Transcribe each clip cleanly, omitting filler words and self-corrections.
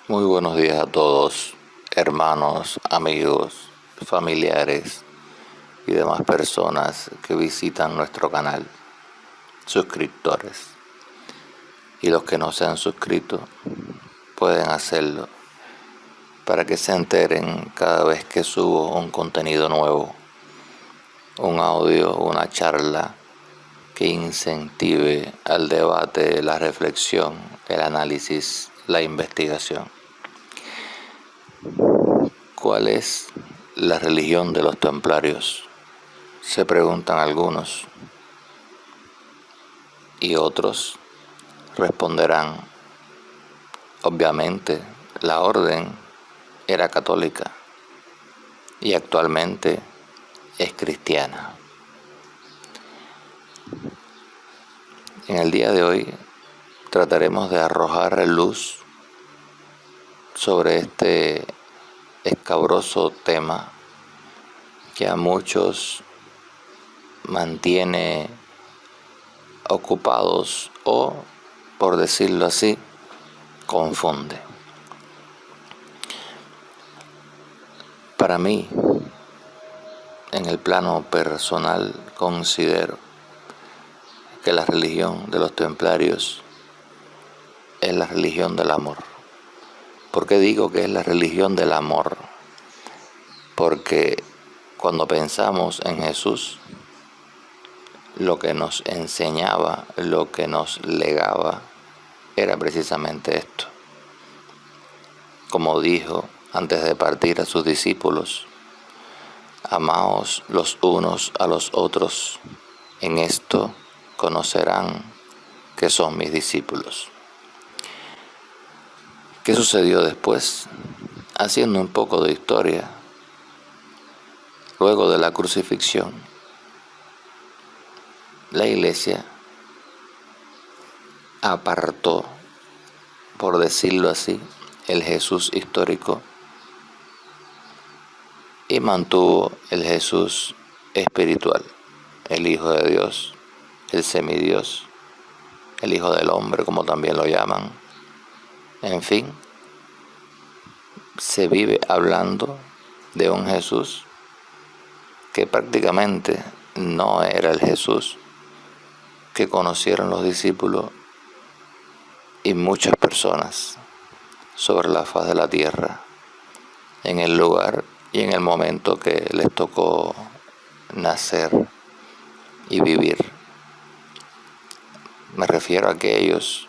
Muy buenos días a todos, hermanos, amigos, familiares y demás personas que visitan nuestro canal, suscriptores. Y los que no se han suscrito pueden hacerlo para que se enteren cada vez que subo un contenido nuevo, un audio, una charla que incentive al debate, la reflexión, el análisis, la investigación. ¿Cuál es la religión de los templarios? Se preguntan algunos, y otros responderán, obviamente la orden era católica y actualmente es cristiana. En el día de hoy trataremos de arrojar luz sobre este escabroso tema que a muchos mantiene ocupados o, por decirlo así, confunde. Para mí, en el plano personal, considero que la religión de los templarios es la religión del amor. ¿Por qué digo que es la religión del amor? Porque cuando pensamos en Jesús, lo que nos enseñaba, lo que nos legaba, era precisamente esto. Como dijo antes de partir a sus discípulos, amaos los unos a los otros, en esto conocerán que son mis discípulos. ¿Qué sucedió después? Haciendo un poco de historia, luego de la crucifixión, la Iglesia apartó, por decirlo así, el Jesús histórico y mantuvo el Jesús espiritual, el Hijo de Dios, el semidios, el Hijo del Hombre, como también lo llaman. En fin, se vive hablando de un Jesús que prácticamente no era el Jesús que conocieron los discípulos y muchas personas sobre la faz de la tierra, en el lugar y en el momento que les tocó nacer y vivir. Me refiero a aquellos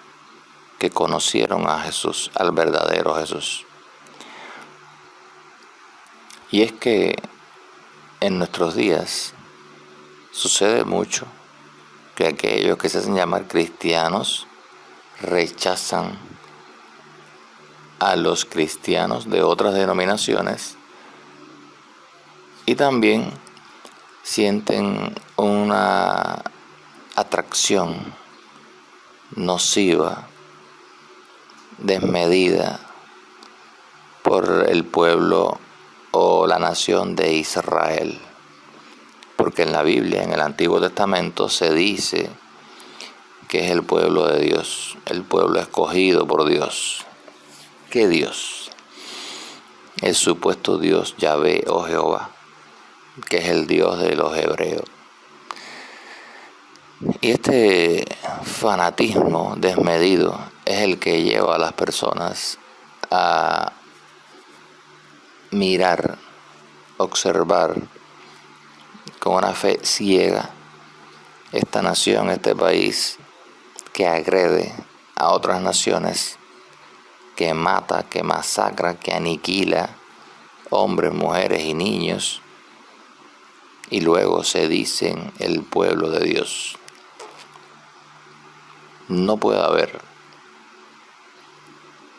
que conocieron a Jesús, al verdadero Jesús. Y es que en nuestros días sucede mucho que aquellos que se hacen llamar cristianos rechazan a los cristianos de otras denominaciones y también sienten una atracción nociva, desmedida por el pueblo o la nación de Israel. Porque en la Biblia, en el Antiguo Testamento, se dice que es el pueblo de Dios, el pueblo escogido por Dios. ¿Qué Dios? El supuesto Dios Yahvé o Jehová, que es el Dios de los hebreos. Y este fanatismo desmedido es el que lleva a las personas a mirar, observar con una fe ciega esta nación, este país que agrede a otras naciones, que mata, que masacra, que aniquila hombres, mujeres y niños, y luego se dicen el pueblo de Dios. No puede haber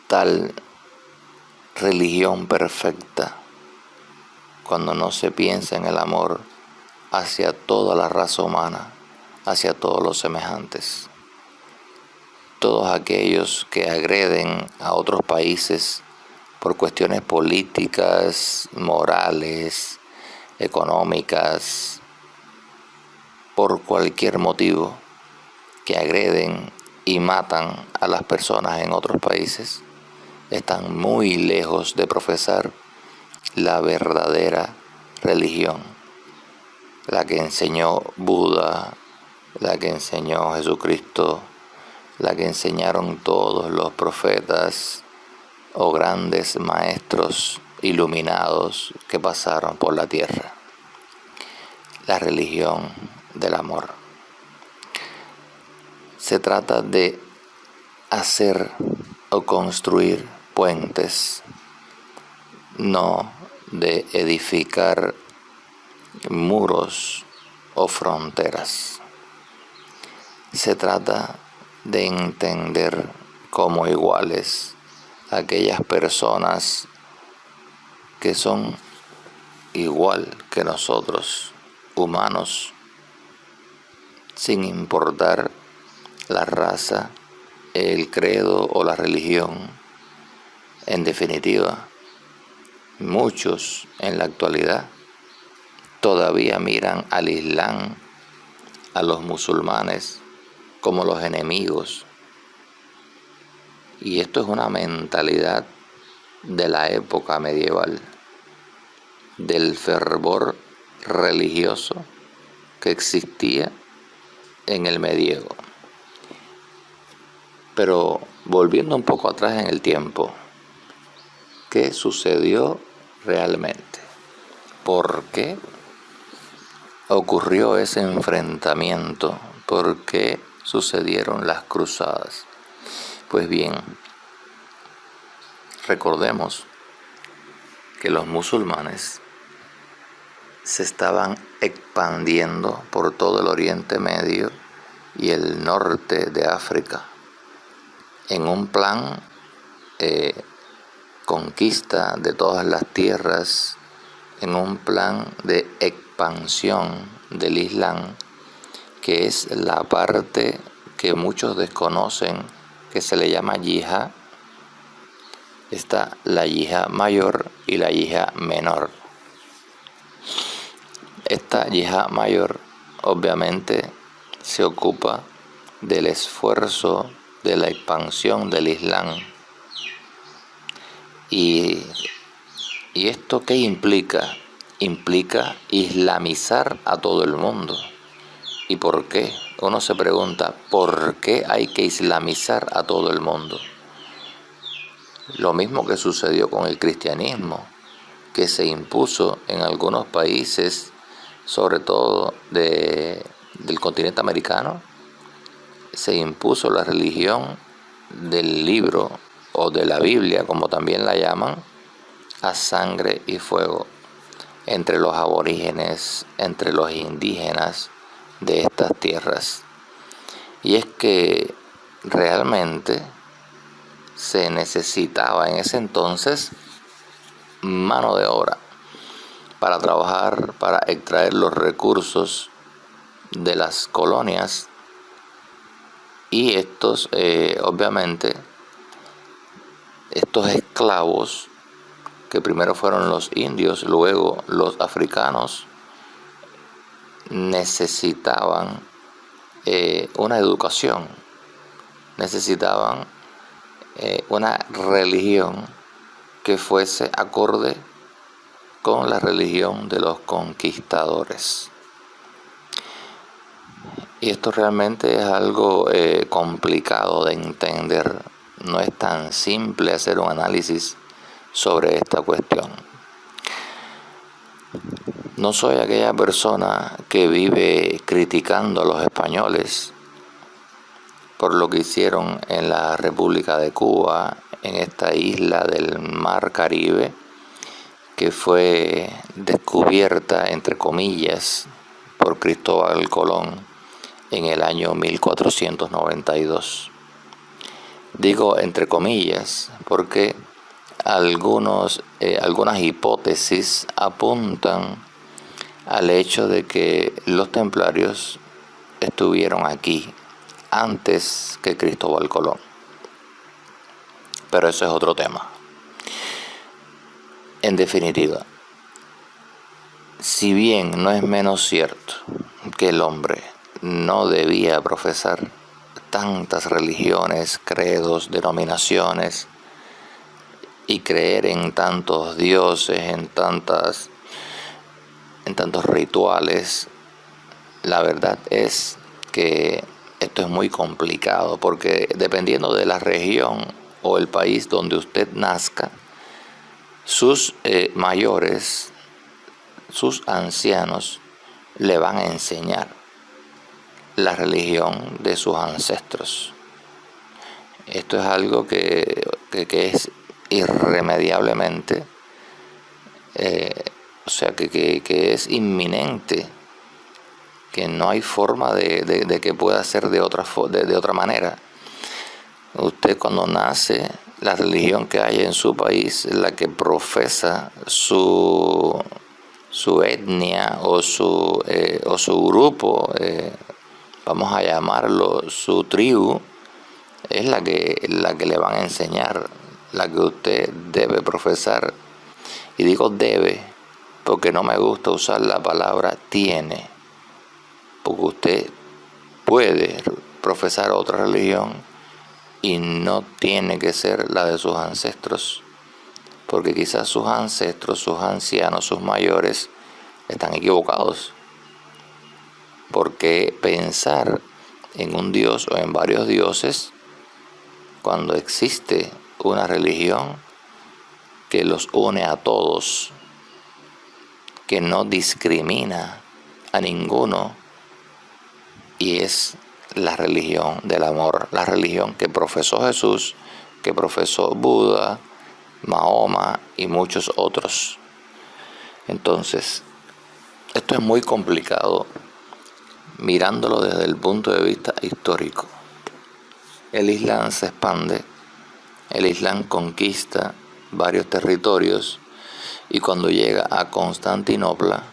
tal religión perfecta cuando no se piensa en el amor hacia toda la raza humana, hacia todos los semejantes. Todos aquellos que agreden a otros países por cuestiones políticas, morales, económicas, por cualquier motivo, que agreden y matan a las personas en otros países, están muy lejos de profesar la verdadera religión, la que enseñó Buda, la que enseñó Jesucristo, la que enseñaron todos los profetas o grandes maestros iluminados que pasaron por la tierra. La religión del amor. Se trata de hacer o construir puentes, no de edificar muros o fronteras. Se trata de entender como iguales a aquellas personas que son igual que nosotros, humanos, sin importar la raza, el credo o la religión. En definitiva, muchos en la actualidad todavía miran al Islam, a los musulmanes, como los enemigos. Y esto es una mentalidad de la época medieval, del fervor religioso que existía en el medievo. Pero volviendo un poco atrás en el tiempo, ¿qué sucedió realmente? ¿Por qué ocurrió ese enfrentamiento? ¿Por qué sucedieron las cruzadas? Pues bien, recordemos que los musulmanes se estaban expandiendo por todo el Oriente Medio y el norte de África en un plan conquista de todas las tierras, en un plan de expansión del Islam, que es la parte que muchos desconocen, que se le llama yihad. Está la yihad mayor y la yihad menor. Esta yihad mayor obviamente se ocupa del esfuerzo de la expansión del Islam. ¿Y esto qué implica? Implica islamizar a todo el mundo. ¿Y por qué? Uno se pregunta, ¿por qué hay que islamizar a todo el mundo? Lo mismo que sucedió con el cristianismo, que se impuso en algunos países, sobre todo del continente americano, se impuso la religión del libro o de la Biblia, como también la llaman, a sangre y fuego, entre los aborígenes, entre los indígenas de estas tierras. Y es que realmente se necesitaba en ese entonces mano de obra para trabajar, para extraer los recursos de las colonias, y estos obviamente estos esclavos, que primero fueron los indios, luego los africanos, necesitaban una educación, necesitaban una religión que fuese acorde con la religión de los conquistadores. Y esto realmente es algo complicado de entender. No es tan simple hacer un análisis sobre esta cuestión. No soy aquella persona que vive criticando a los españoles por lo que hicieron en la República de Cuba, en esta isla del Mar Caribe, que fue descubierta, entre comillas, por Cristóbal Colón en el año 1492. Digo entre comillas porque algunas hipótesis apuntan al hecho de que los templarios estuvieron aquí antes que Cristóbal Colón. Pero eso es otro tema. En definitiva, si bien no es menos cierto que el hombre no debía profesar tantas religiones, credos, denominaciones, y creer en tantos dioses, en tantos rituales, la verdad es que esto es muy complicado, porque dependiendo de la región o el país donde usted nazca, sus mayores, sus ancianos, le van a enseñar la religión de sus ancestros. Esto es algo que es irremediablemente, que es inminente, que no hay forma de que pueda ser de otra manera. Usted cuando nace, la religión que hay en su país, la que profesa su etnia o su grupo, vamos a llamarlo su tribu, es la que le van a enseñar, la que usted debe profesar. Y digo debe porque no me gusta usar la palabra tiene, porque usted puede profesar otra religión y no tiene que ser la de sus ancestros, porque quizás sus ancestros, sus ancianos, sus mayores están equivocados. Porque pensar en un dios o en varios dioses cuando existe una religión que los une a todos, que no discrimina a ninguno, y es la religión del amor, la religión que profesó Jesús, que profesó Buda, Mahoma y muchos otros. Entonces, esto es muy complicado mirándolo desde el punto de vista histórico. El Islam se expande, el Islam conquista varios territorios, y cuando llega a Constantinopla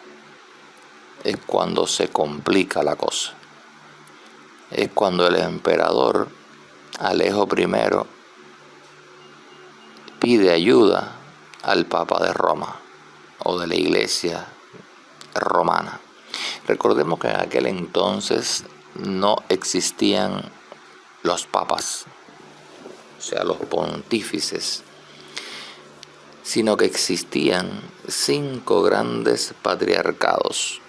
es cuando se complica la cosa. Es cuando el emperador Alejo I pide ayuda al Papa de Roma o de la Iglesia romana. Recordemos que en aquel entonces no existían los papas, o sea, los pontífices, sino que existían 5 grandes patriarcados: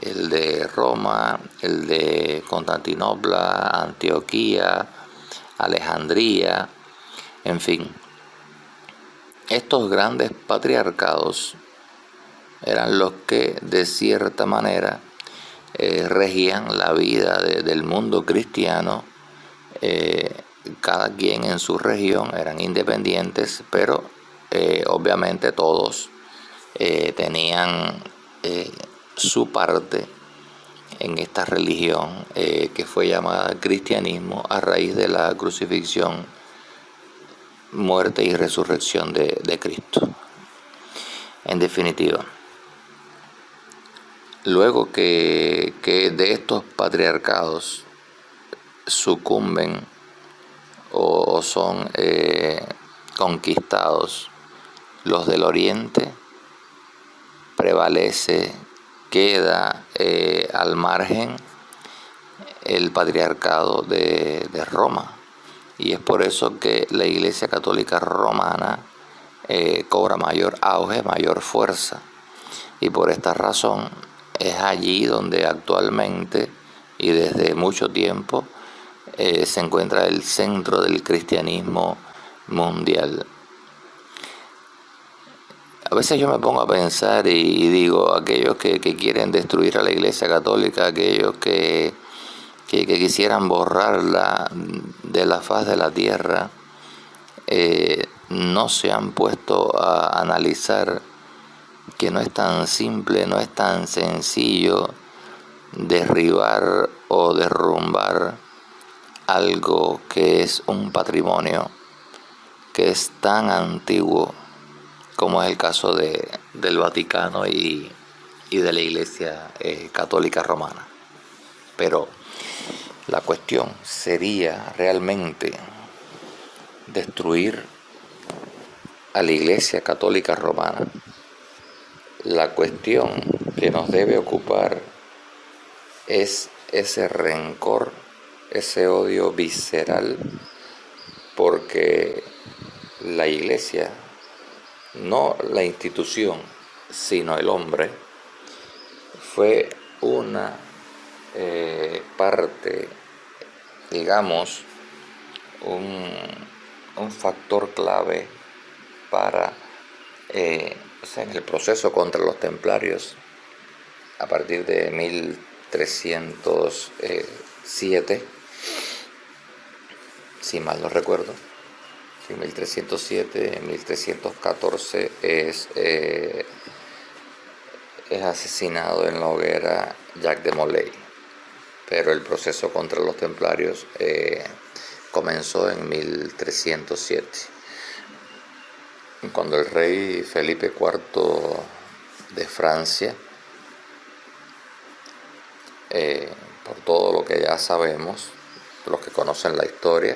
el de Roma, el de Constantinopla, Antioquía, Alejandría, en fin. Estos grandes patriarcados eran los que de cierta manera regían la vida del mundo cristiano. Cada quien en su región, eran independientes, pero obviamente todos tenían su parte en esta religión que fue llamada cristianismo a raíz de la crucifixión, muerte y resurrección de Cristo. En definitiva, luego que de estos patriarcados sucumben o son conquistados los del oriente, queda al margen el patriarcado de Roma. Y es por eso que la Iglesia Católica Romana cobra mayor auge, mayor fuerza. Y por esta razón es allí donde actualmente y desde mucho tiempo se encuentra el centro del cristianismo mundial. A veces yo me pongo a pensar y digo, aquellos que quieren destruir a la Iglesia Católica, aquellos que quisieran borrarla de la faz de la tierra, no se han puesto a analizar que no es tan simple, no es tan sencillo derribar o derrumbar algo que es un patrimonio que es tan antiguo como es el caso del Vaticano y de la Iglesia Católica Romana. Pero la cuestión sería realmente destruir a la Iglesia Católica Romana. La cuestión que nos debe ocupar es ese rencor, ese odio visceral, porque la iglesia, no la institución, sino el hombre, fue una parte, digamos, un factor clave para en el proceso contra los templarios a partir de 1307, si mal no recuerdo. 1307, 1314 es asesinado en la hoguera Jacques de Molay, pero el proceso contra los templarios comenzó en 1307, cuando el rey Felipe IV de Francia, por todo lo que ya sabemos, los que conocen la historia,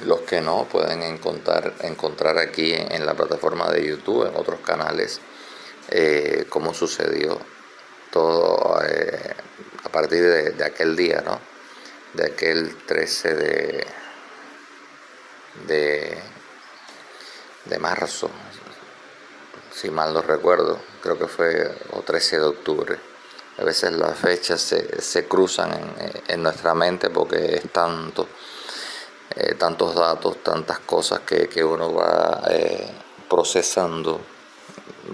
los que no pueden encontrar aquí en la plataforma de YouTube, en otros canales, cómo sucedió todo a partir de aquel día, ¿no? De aquel 13 de marzo, si mal no recuerdo, creo que fue o 13 de octubre. A veces las fechas se cruzan en nuestra mente porque es tantos datos, tantas cosas que uno va procesando,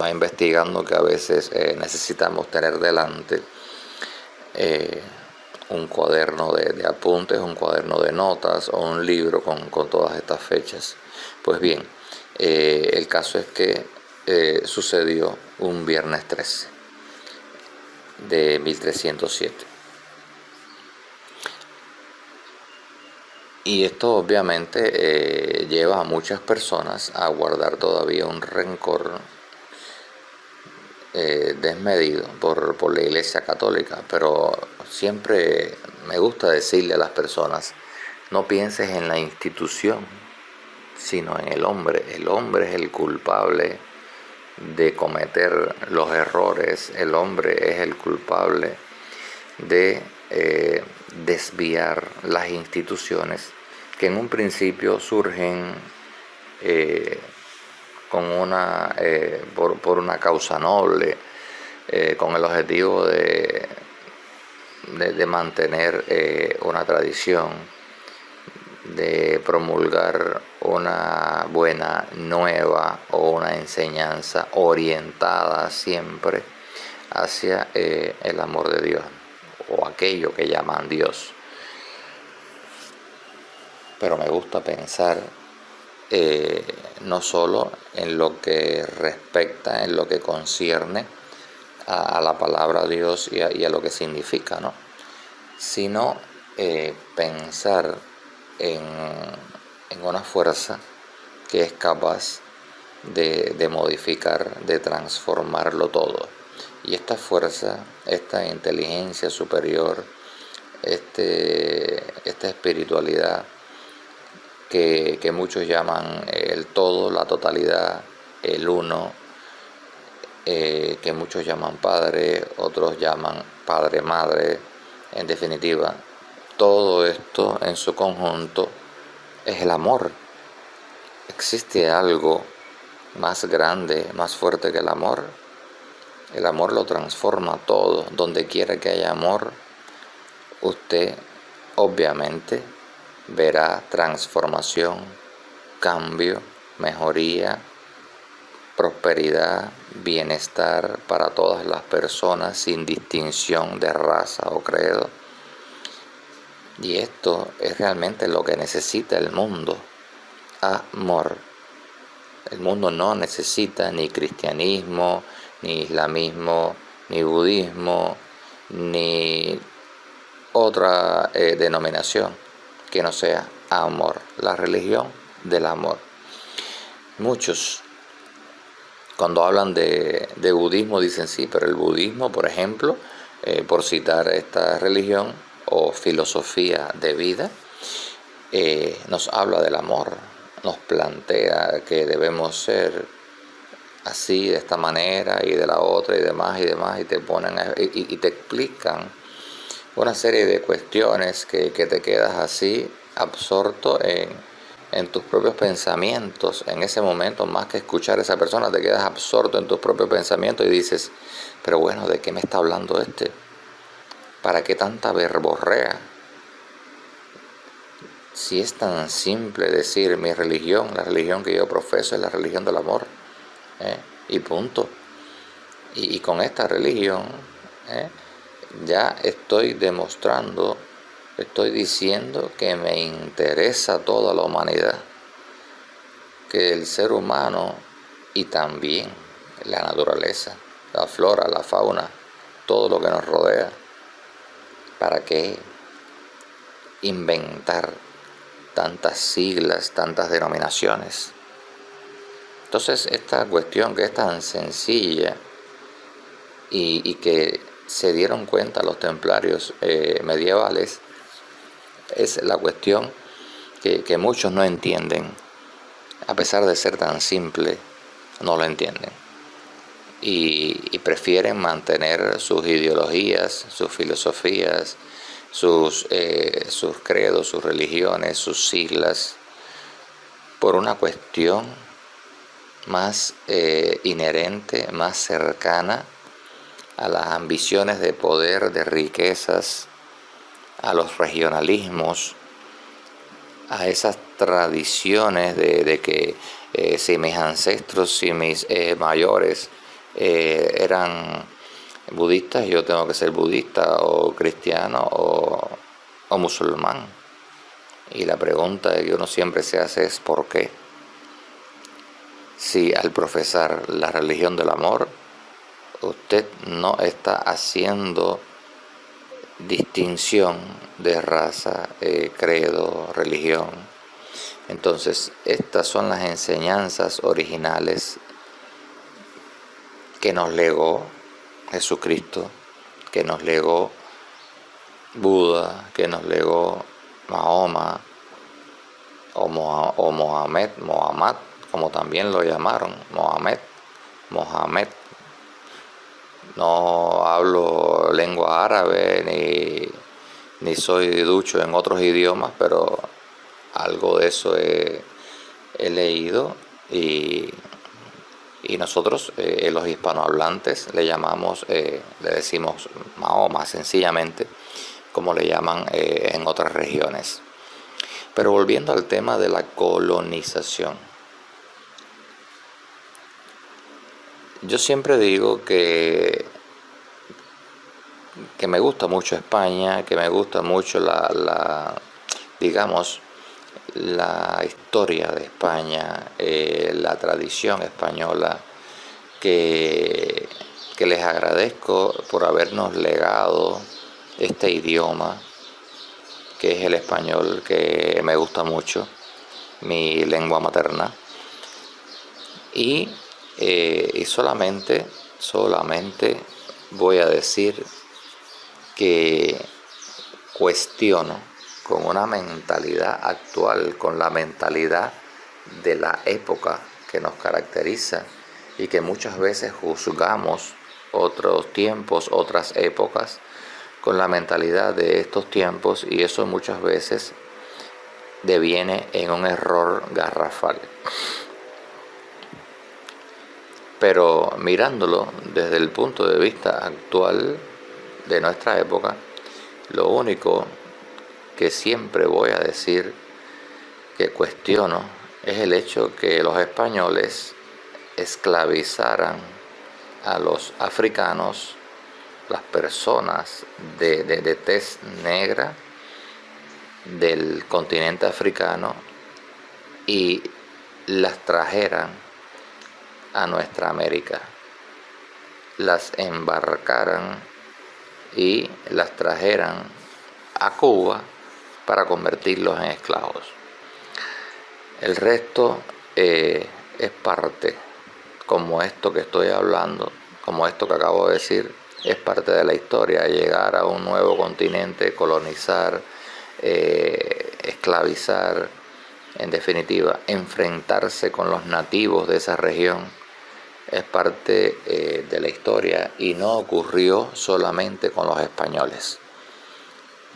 va investigando, que a veces necesitamos tener delante un cuaderno de apuntes, un cuaderno de notas o un libro con todas estas fechas. Pues bien, el caso es que sucedió un viernes 13 de 1307. Y esto obviamente lleva a muchas personas a guardar todavía un rencor desmedido por la Iglesia Católica, pero siempre me gusta decirle a las personas: no pienses en la institución, sino en el hombre. El hombre es el culpable de cometer los errores, el hombre es el culpable de desviar las instituciones que en un principio surgen con por una causa noble, con el objetivo de mantener una tradición, de promulgar una buena nueva o una enseñanza orientada siempre hacia el amor de Dios o aquello que llaman Dios. Pero me gusta pensar no solo en lo que respecta, en lo que concierne a la palabra Dios y a lo que significa, ¿no? Sino pensar en una fuerza que es capaz de modificar, de transformarlo todo. Y esta fuerza, esta inteligencia superior, esta espiritualidad que muchos llaman el todo, la totalidad, el uno, que muchos llaman Padre, otros llaman Padre, Madre, en definitiva, todo esto en su conjunto es el amor. ¿Existe algo más grande, más fuerte que el amor? El amor lo transforma todo. Donde quiera que haya amor, usted obviamente verá transformación, cambio, mejoría, prosperidad, bienestar para todas las personas sin distinción de raza o credo. Y esto es realmente lo que necesita el mundo: amor. El mundo no necesita ni cristianismo, ni islamismo, ni budismo, ni otra denominación que no sea amor, la religión del amor. Muchos, cuando hablan de budismo, dicen sí, pero el budismo, por ejemplo, por citar esta religión o filosofía de vida, nos habla del amor, nos plantea que debemos ser así, de esta manera y de la otra y demás, y te ponen y te explican una serie de cuestiones que te quedas así absorto en en tus propios pensamientos. En ese momento, más que escuchar a esa persona, te quedas absorto en tus propios pensamientos y dices, pero bueno, ¿de qué me está hablando este? ¿Para qué tanta verborrea? Si es tan simple decir mi religión, la religión que yo profeso es la religión del amor, y punto. Y con esta religión ya estoy demostrando, estoy diciendo que me interesa toda la humanidad, que el ser humano y también la naturaleza, la flora, la fauna, todo lo que nos rodea. ¿Para qué inventar tantas siglas, tantas denominaciones? Entonces esta cuestión que es tan sencilla y que se dieron cuenta los templarios medievales, es la cuestión que muchos no entienden. A pesar de ser tan simple, no lo entienden. Y prefieren mantener sus ideologías, sus filosofías, sus credos, sus religiones, sus siglas, por una cuestión más inherente, más cercana a las ambiciones de poder, de riquezas, a los regionalismos, a esas tradiciones de que si mis ancestros, si mis mayores eran budistas, yo tengo que ser budista o cristiano o musulmán. Y la pregunta que uno siempre se hace es ¿por qué? Si al profesar la religión del amor, usted no está haciendo distinción de raza, credo, religión. Entonces, estas son las enseñanzas originales que nos legó Jesucristo, que nos legó Buda, que nos legó Mahoma o Mohamed, como también lo llamaron, Mohamed. No hablo lengua árabe ni soy ducho en otros idiomas, pero algo de eso he leído y nosotros, los hispanohablantes, le decimos Mahoma sencillamente, como le llaman en otras regiones. Pero volviendo al tema de la colonización, yo siempre digo que me gusta mucho España, que me gusta mucho digamos, la historia de España, la tradición española, que les agradezco por habernos legado este idioma, que es el español, que me gusta mucho, mi lengua materna. Y solamente voy a decir que cuestiono con una mentalidad actual, con la mentalidad de la época que nos caracteriza y que muchas veces juzgamos otros tiempos, otras épocas, con la mentalidad de estos tiempos, y eso muchas veces deviene en un error garrafal. Pero mirándolo desde el punto de vista actual de nuestra época, lo único que siempre voy a decir que cuestiono es el hecho que los españoles esclavizaran a los africanos, las personas de tez negra del continente africano, y las trajeran a nuestra América, las embarcaran y las trajeran a Cuba para convertirlos en esclavos. El resto es parte, como esto que estoy hablando, como esto que acabo de decir, es parte de la historia. Llegar a un nuevo continente, colonizar, esclavizar, en definitiva, enfrentarse con los nativos de esa región, es parte de la historia, y no ocurrió solamente con los españoles.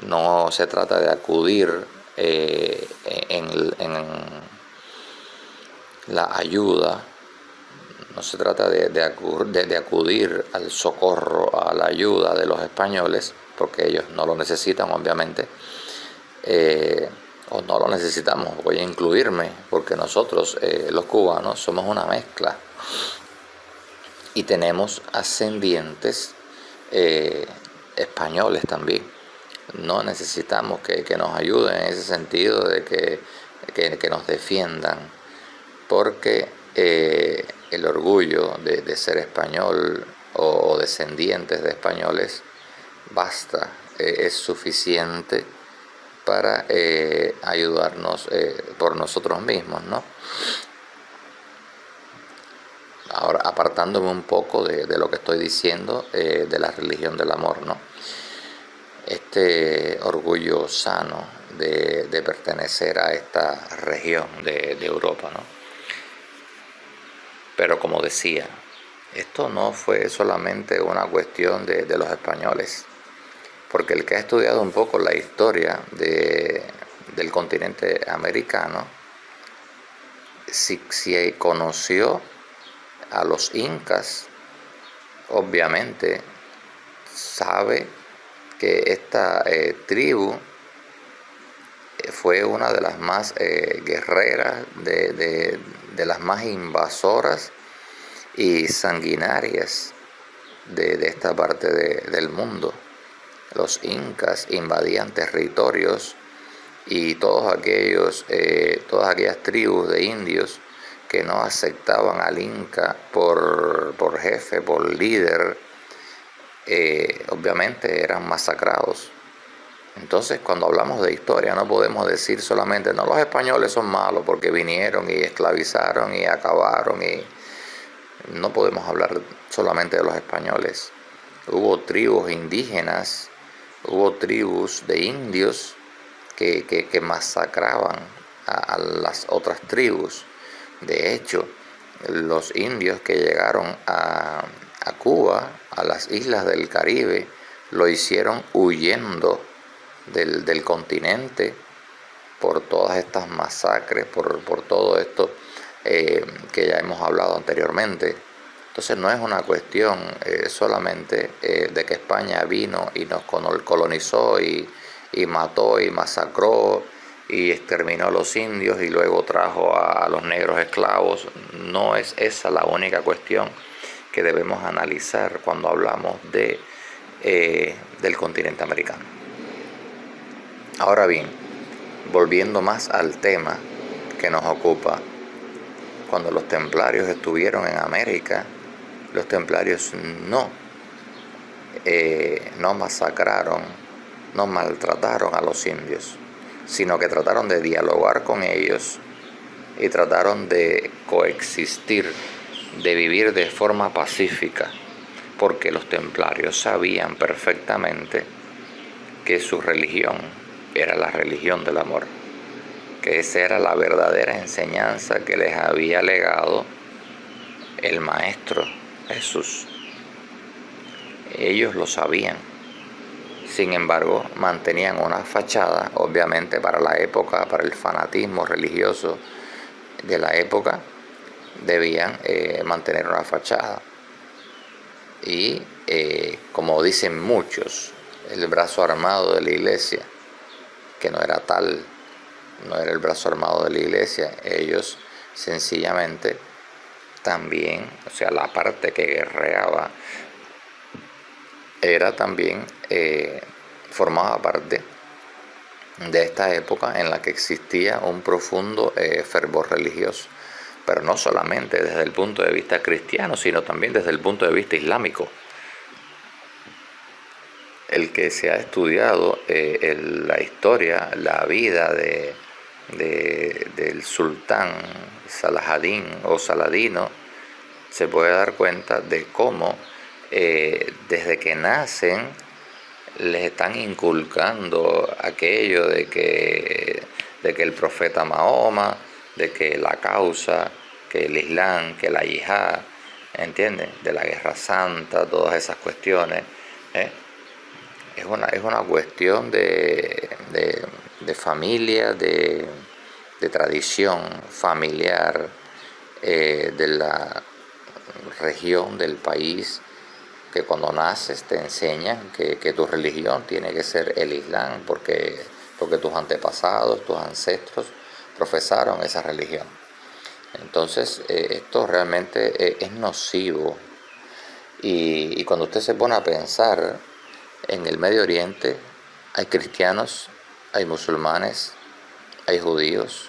No se trata de acudir en la ayuda. No se trata de acudir al socorro, a la ayuda de los españoles, porque ellos no lo necesitan, obviamente, o no lo necesitamos. Voy a incluirme, porque nosotros, los cubanos, somos una mezcla y tenemos ascendientes españoles también. No necesitamos que nos ayuden en ese sentido de que nos defiendan, porque el orgullo de ser español o descendientes de españoles basta, es suficiente para ayudarnos por nosotros mismos, ¿no? Ahora, apartándome un poco de lo que estoy diciendo, de la religión del amor, ¿no? Este orgullo sano de pertenecer a esta región de Europa, ¿no? Pero como decía, esto no fue solamente una cuestión de los españoles, porque el que ha estudiado un poco la historia del continente americano, si conoció a los incas, obviamente sabe que esta tribu fue una de las más guerreras, de las más invasoras y sanguinarias de esta parte del mundo. Los incas invadían territorios y todas aquellas tribus de indios que no aceptaban al inca por jefe, por líder, obviamente eran masacrados. Entonces, cuando hablamos de historia, no podemos decir solamente, no, los españoles son malos porque vinieron y esclavizaron y acabaron, y no podemos hablar solamente de los españoles. Hubo tribus indígenas, hubo tribus de indios que masacraban a las otras tribus. De hecho, los indios que llegaron a Cuba, a las islas del Caribe, lo hicieron huyendo del continente por todas estas masacres, por todo esto que ya hemos hablado anteriormente. Entonces no es una cuestión solamente de que España vino y nos colonizó y mató y masacró y exterminó a los indios y luego trajo a los negros esclavos. No es esa la única cuestión que debemos analizar cuando hablamos del continente americano. Ahora bien, volviendo más al tema que nos ocupa, cuando los templarios estuvieron en América, los templarios no masacraron, no maltrataron a los indios, sino que trataron de dialogar con ellos y trataron de coexistir, de vivir de forma pacífica, porque los templarios sabían perfectamente que su religión era la religión del amor, que esa era la verdadera enseñanza que les había legado el Maestro Jesús. Ellos lo sabían. Sin embargo, mantenían una fachada, obviamente para la época, para el fanatismo religioso de la época, debían mantener una fachada. Y como dicen muchos, el brazo armado de la iglesia, que no era tal, no era el brazo armado de la iglesia, ellos sencillamente también, o sea, la parte que guerreaba era también, formaba parte de esta época en la que existía un profundo fervor religioso, pero no solamente desde el punto de vista cristiano, sino también desde el punto de vista islámico. El que se ha estudiado la historia, la vida del sultán Salahadín o Saladino, se puede dar cuenta de cómo desde que nacen les están inculcando aquello de que el profeta Mahoma, de que la causa, que el Islam, que la yihad, ¿entienden? De la guerra santa, todas esas cuestiones. Es una cuestión de familia, de tradición familiar, de la región, del país, que cuando naces te enseñan que tu religión tiene que ser el Islam, porque tus antepasados, tus ancestros profesaron esa religión. Entonces esto realmente es nocivo, y cuando usted se pone a pensar, en el Medio Oriente hay cristianos, hay musulmanes, hay judíos.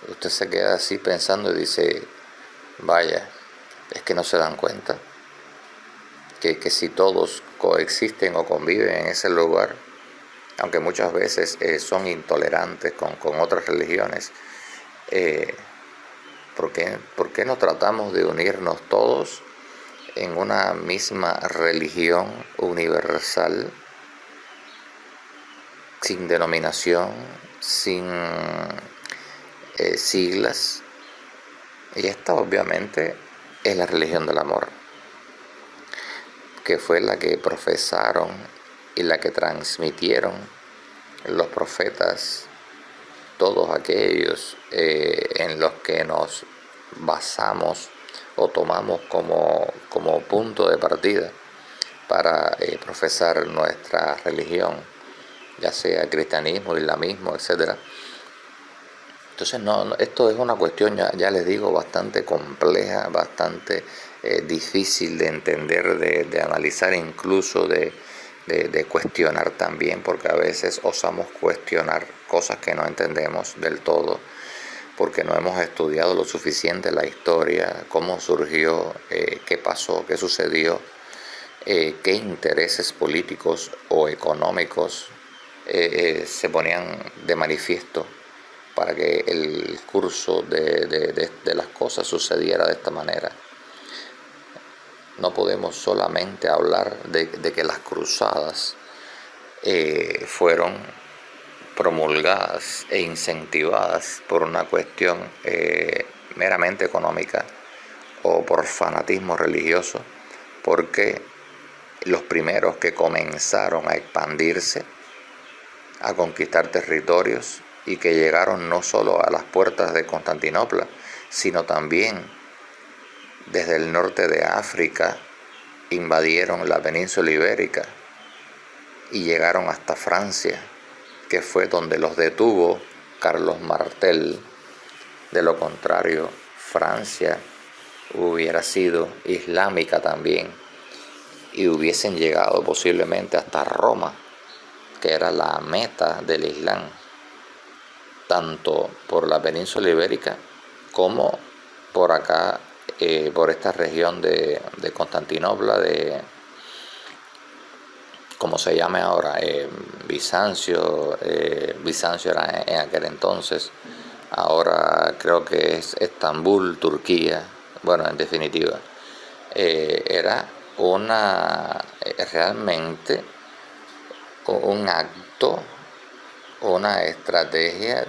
Usted se queda así pensando y dice, vaya, es que no se dan cuenta que si todos coexisten o conviven en ese lugar, aunque muchas veces son intolerantes con otras religiones, ¿por qué no tratamos de unirnos todos en una misma religión universal, sin denominación, sin siglas? Y esta obviamente es la religión del amor, que fue la que profesaron y la que transmitieron los profetas, todos aquellos en los que nos basamos o tomamos como punto de partida para profesar nuestra religión, ya sea cristianismo, islamismo, etc. Entonces esto es una cuestión, ya les digo, bastante compleja, bastante difícil de entender, de analizar, incluso de cuestionar también, porque a veces osamos cuestionar cosas que no entendemos del todo, porque no hemos estudiado lo suficiente la historia, cómo surgió, qué pasó, qué sucedió, qué intereses políticos o económicos se ponían de manifiesto para que el curso de las cosas sucediera de esta manera. No podemos solamente hablar de que las cruzadas fueron promulgadas e incentivadas por una cuestión meramente económica o por fanatismo religioso, porque los primeros que comenzaron a expandirse, a conquistar territorios, y que llegaron no solo a las puertas de Constantinopla, sino también desde el norte de África, invadieron la península ibérica y llegaron hasta Francia, que fue donde los detuvo Carlos Martel. De lo contrario, Francia hubiera sido islámica también y hubiesen llegado posiblemente hasta Roma, que era la meta del Islam, tanto por la península ibérica como por acá, por esta región de Constantinopla, de como se llame ahora, Bizancio. Bizancio era en aquel entonces, ahora creo que es Estambul, Turquía. Bueno, en definitiva, era realmente un acto, una estrategia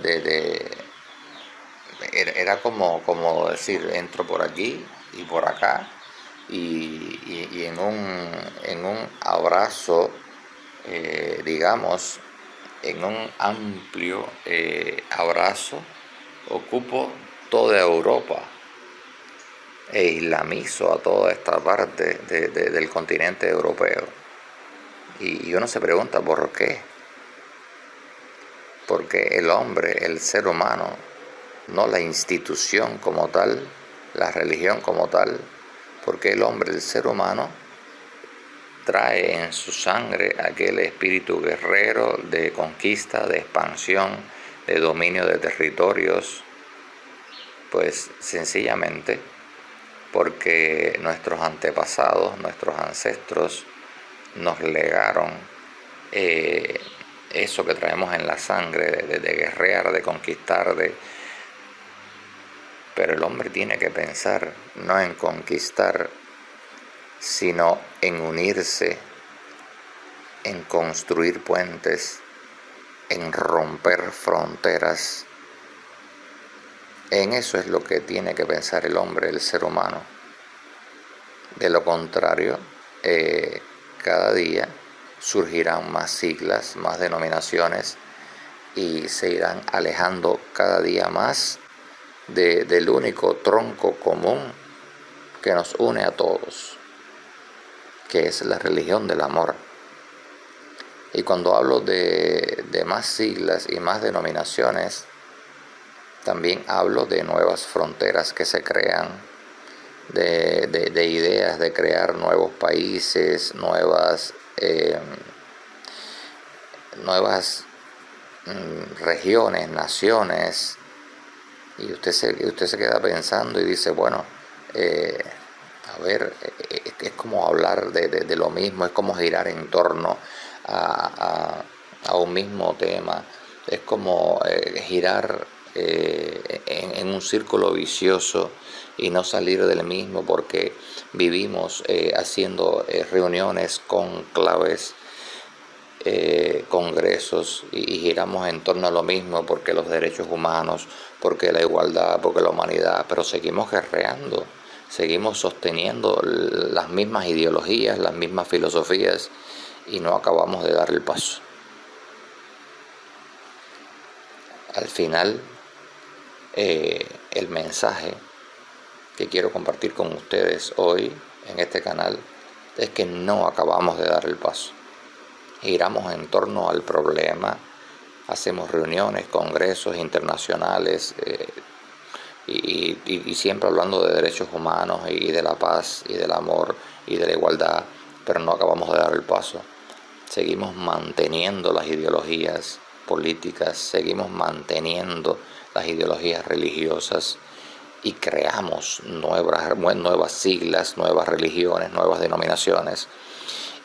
era como decir, entro por aquí y por acá, y en un abrazo, digamos, en un amplio abrazo, ocupo toda Europa e islamizo a toda esta parte del continente europeo. Y uno se pregunta por qué. Porque el hombre, el ser humano, no la institución como tal, la religión como tal, porque el hombre, el ser humano, trae en su sangre aquel espíritu guerrero de conquista, de expansión, de dominio de territorios, pues sencillamente porque nuestros antepasados, nuestros ancestros, nos legaron eso que traemos en la sangre, de guerrear, de conquistar, pero el hombre tiene que pensar no en conquistar, sino en unirse, en construir puentes, en romper fronteras. En eso es lo que tiene que pensar el hombre, el ser humano. De lo contrario, cada día surgirán más siglas, más denominaciones, y se irán alejando cada día más del único tronco común que nos une a todos, que es la religión del amor. Y cuando hablo de más siglas y más denominaciones, también hablo de nuevas fronteras que se crean, de ideas de crear nuevos países, nuevas regiones, naciones. Y usted se queda pensando y dice, bueno, a ver, es como hablar de lo mismo, es como girar en torno a un mismo tema, es como girar en un círculo vicioso y no salir del mismo, porque vivimos haciendo reuniones con claves, congresos y giramos en torno a lo mismo, porque los derechos humanos, porque la igualdad, porque la humanidad, pero seguimos guerreando, seguimos sosteniendo las mismas ideologías, las mismas filosofías y no acabamos de dar el paso. Al final, el mensaje que quiero compartir con ustedes hoy en este canal es que no acabamos de dar el paso. Giramos en torno al problema, hacemos reuniones, congresos internacionales y siempre hablando de derechos humanos y de la paz y del amor y de la igualdad, pero no acabamos de dar el paso. Seguimos manteniendo las ideologías políticas, seguimos manteniendo las ideologías religiosas y creamos nuevas siglas, nuevas religiones, nuevas denominaciones.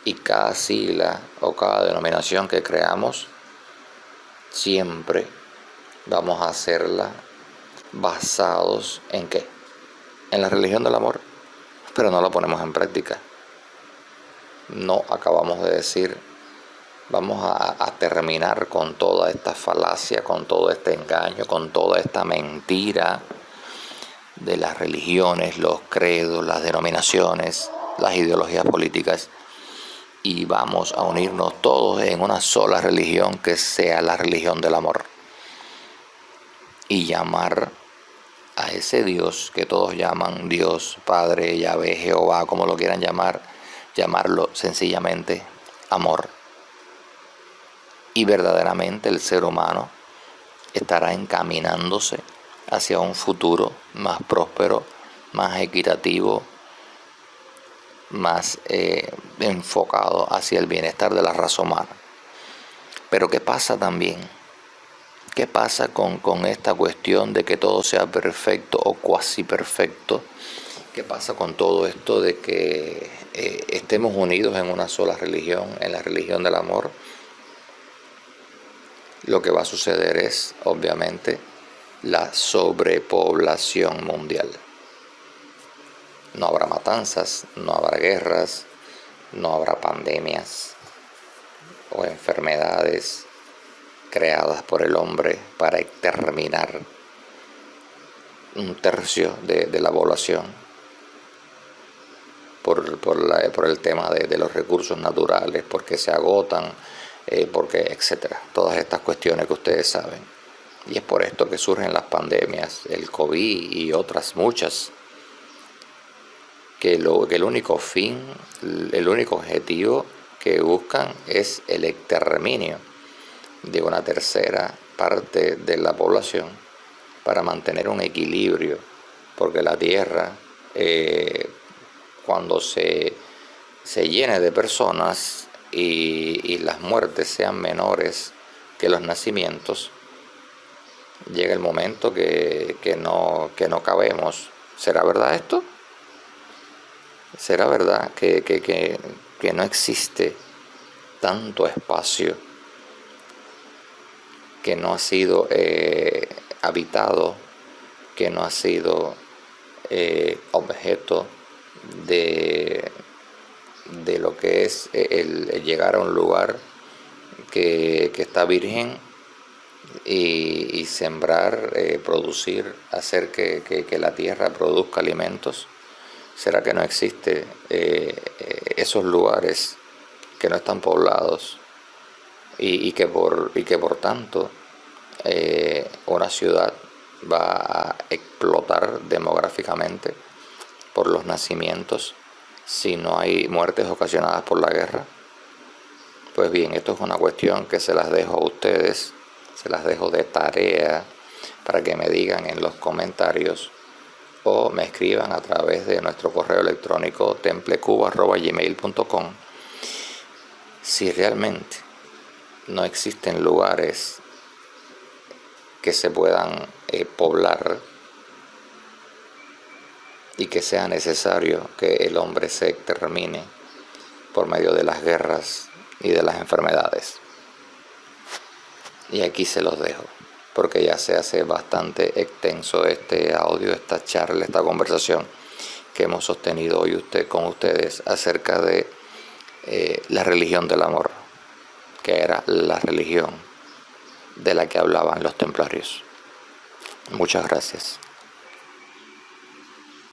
Y cada sigla o cada denominación que creamos, siempre vamos a hacerla basados ¿en qué? En la religión del amor, pero no la ponemos en práctica. No acabamos de decir, vamos a terminar con toda esta falacia, con todo este engaño, con toda esta mentira de las religiones, los credos, las denominaciones, las ideologías políticas, y vamos a unirnos todos en una sola religión que sea la religión del amor, y llamar a ese Dios que todos llaman Dios, Padre, Yahvé, Jehová, como lo quieran llamar, llamarlo sencillamente amor. Y verdaderamente el ser humano estará encaminándose hacia un futuro más próspero, más equitativo, más enfocado hacia el bienestar de la raza humana. Pero ¿qué pasa también? ¿Qué pasa con esta cuestión de que todo sea perfecto o cuasi perfecto? ¿Qué pasa con todo esto de que estemos unidos en una sola religión, en la religión del amor? Lo que va a suceder es, obviamente, la sobrepoblación mundial. No habrá matanzas, no habrá guerras, no habrá pandemias o enfermedades creadas por el hombre para exterminar un tercio de la población por el tema de los recursos naturales, porque se agotan, porque etcétera, todas estas cuestiones que ustedes saben. Y es por esto que surgen las pandemias, el COVID y otras muchas, que el único fin, el único objetivo que buscan es el exterminio de una tercera parte de la población para mantener un equilibrio, porque la tierra, cuando se llene de personas y las muertes sean menores que los nacimientos, llega el momento que no cabemos. ¿Será verdad esto? ¿Será verdad que no existe tanto espacio que no ha sido habitado, que no ha sido objeto de lo que es el llegar a un lugar que está virgen y sembrar, producir, hacer que la tierra produzca alimentos? ¿Será que no existe esos lugares que no están poblados y que por tanto una ciudad va a explotar demográficamente por los nacimientos si no hay muertes ocasionadas por la guerra? Pues bien, esto es una cuestión que se las dejo a ustedes, se las dejo de tarea para que me digan en los comentarios o me escriban a través de nuestro correo electrónico templecuba@gmail.com si realmente no existen lugares que se puedan poblar y que sea necesario que el hombre se extermine por medio de las guerras y de las enfermedades. Y aquí se los dejo, porque ya se hace bastante extenso este audio, esta charla, esta conversación que hemos sostenido hoy con ustedes acerca de la religión del amor, que era la religión de la que hablaban los templarios. Muchas gracias.